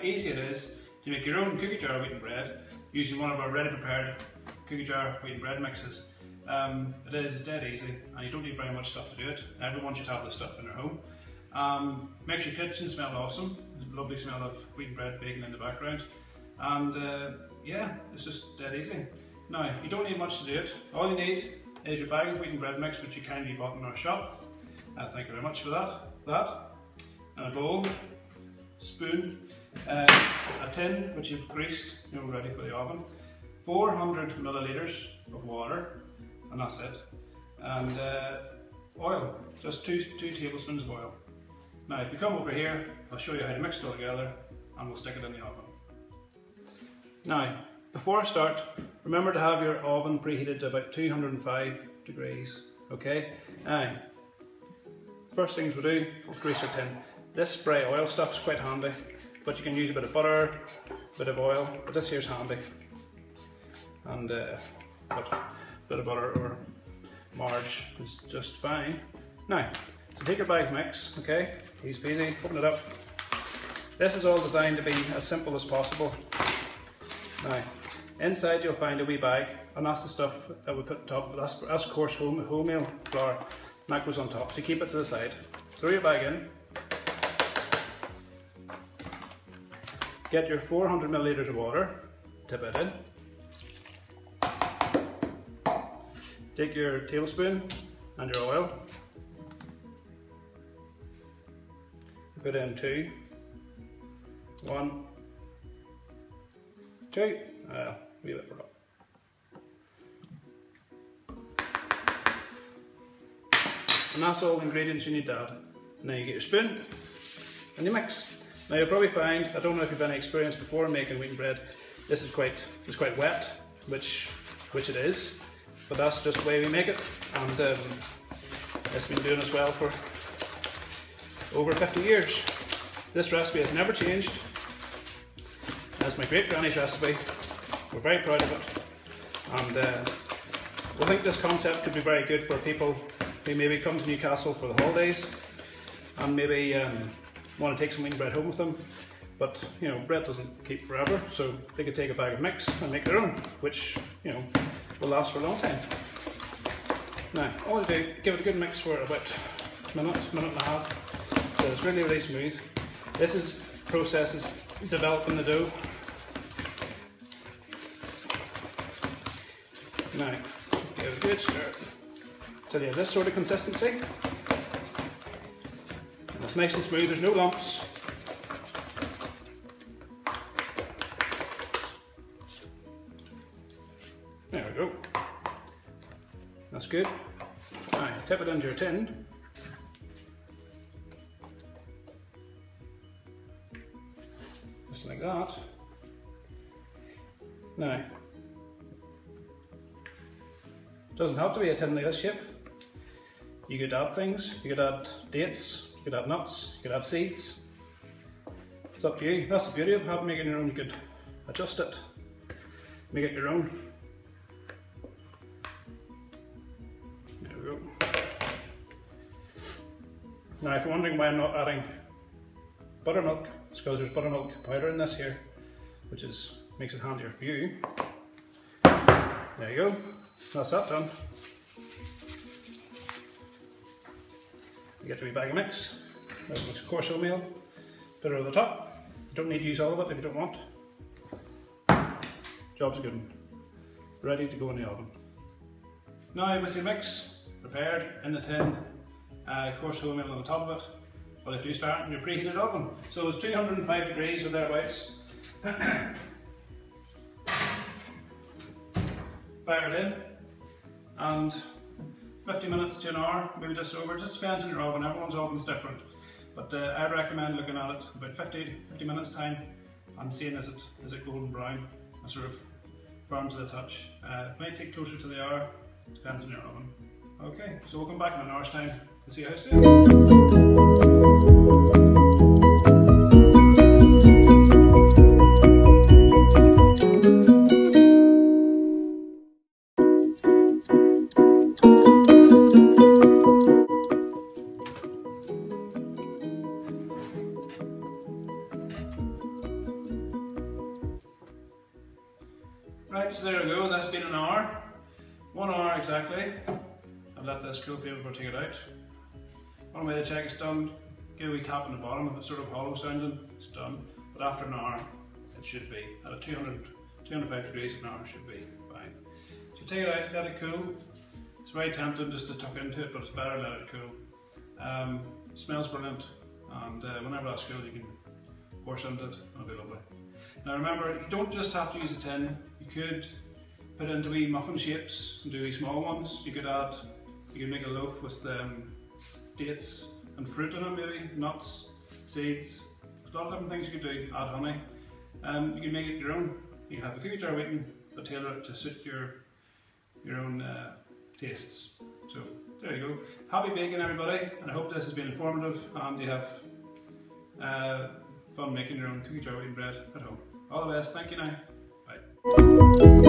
easy it is to make your own cookie jar wheaten bread using one of our ready prepared cookie jar wheaten bread mixes. It's dead easy and you don't need very much stuff to do it. Everyone should have this stuff in their home. Makes your kitchen smell awesome. There's a lovely smell of wheaten bread baking in the background. And yeah, it's just dead easy. Now, you don't need much to do it. All you need is your bag of wheaten bread mix, which you kindly bought in our shop. Thank you very much for that. And a bowl, spoon, a tin which you've greased, ready for the oven. 400 millilitres of water, and that's it. And oil, just two tablespoons of oil. Now, if you come over here, I'll show you how to mix it all together, and we'll stick it in the oven. Now, before I start, remember to have your oven preheated to about 205 degrees, okay? Now, first things we'll do is grease our tin. This spray oil stuff's quite handy, but you can use a bit of butter, a bit of oil, but this here's handy. And a bit of butter or marge is just fine. Now, so take your bag mix, okay? Easy peasy, open it up. This is all designed to be as simple as possible. Now, inside you'll find a wee bag, and that's the stuff that we put on top. That's coarse wholemeal flour, and that goes on top, so you keep it to the side. Throw your bag in. Get your 400 millilitres of water, tip it in. Take your tablespoon and your oil. Put in 2, 1, 2, leave it for that. And that's all the ingredients you need to add. Now you get your spoon and you mix. Now you'll probably find, I don't know if you've any experience before making wheaten bread, this is quite wet, which it is, but that's just the way we make it, and it's been doing us well for over 50 years. This recipe has never changed. That's my great granny's recipe. We're very proud of it, and we think this concept could be very good for people who maybe come to Newcastle for the holidays and maybe want to take some wheaten bread home with them. But bread doesn't keep forever, so they could take a bag of mix and make their own, which will last for a long time. Now, all you do, give it a good mix for about a minute and a half, so it's really smooth. This process is developing the dough. Now, give it a good stir till you have this sort of consistency. And it's nice and smooth, there's no lumps. There we go. That's good. Now, tip it into your tin. Just like that. Now, it doesn't have to be a tin like this shape. You could add things, you could add dates, you could add nuts, you could add seeds. It's up to you. That's the beauty of making your own. You could adjust it, make it your own. There we go. Now, if you're wondering why I'm not adding buttermilk, it's because there's buttermilk powder in this here, which makes it handier for you. There you go. That's that done. You get your wee bag of mix. There's coarse oatmeal. Put it over the top. You don't need to use all of it if you don't want. Job's a good one. Ready to go in the oven. Now with your mix prepared in the tin, coarse wholemeal on the top of it, well, if you start in your preheated oven. So it's 205 degrees or thereabouts. Fire it in, and 50 minutes to an hour, maybe just over. It just depends on your oven. Everyone's oven's different, but I'd recommend looking at it about 50 minutes time and seeing is it golden brown, and sort of firm to the touch. It might take closer to the hour. Depends on your oven. Okay, so we'll come back in an hour's time to see how it's doing. Right, so there we go, that's been an hour. 1 hour exactly. I've let this cool for you before I take it out. One way to check it's done, give a wee tap on the bottom. If it's sort of hollow sounding, it's done. But after an hour, it should be. At a 205 degrees an hour should be fine. So take it out, let it cool. It's very tempting just to tuck into it, but it's better to let it cool. Smells brilliant, and whenever that's cool you can pour into it, it'll be lovely. Now remember, you don't just have to use a tin. You could put it into wee muffin shapes and do wee small ones. You could make a loaf with dates and fruit in it, maybe nuts, seeds. There's a lot of different things you could do. Add honey. You can make it your own. You can have a cookie jar Wheaten, but tailor it to suit your own tastes. So there you go. Happy baking, everybody, and I hope this has been informative and you have fun making your own cookie jar Wheaten bread at home. All the best. Thank you now. Bye.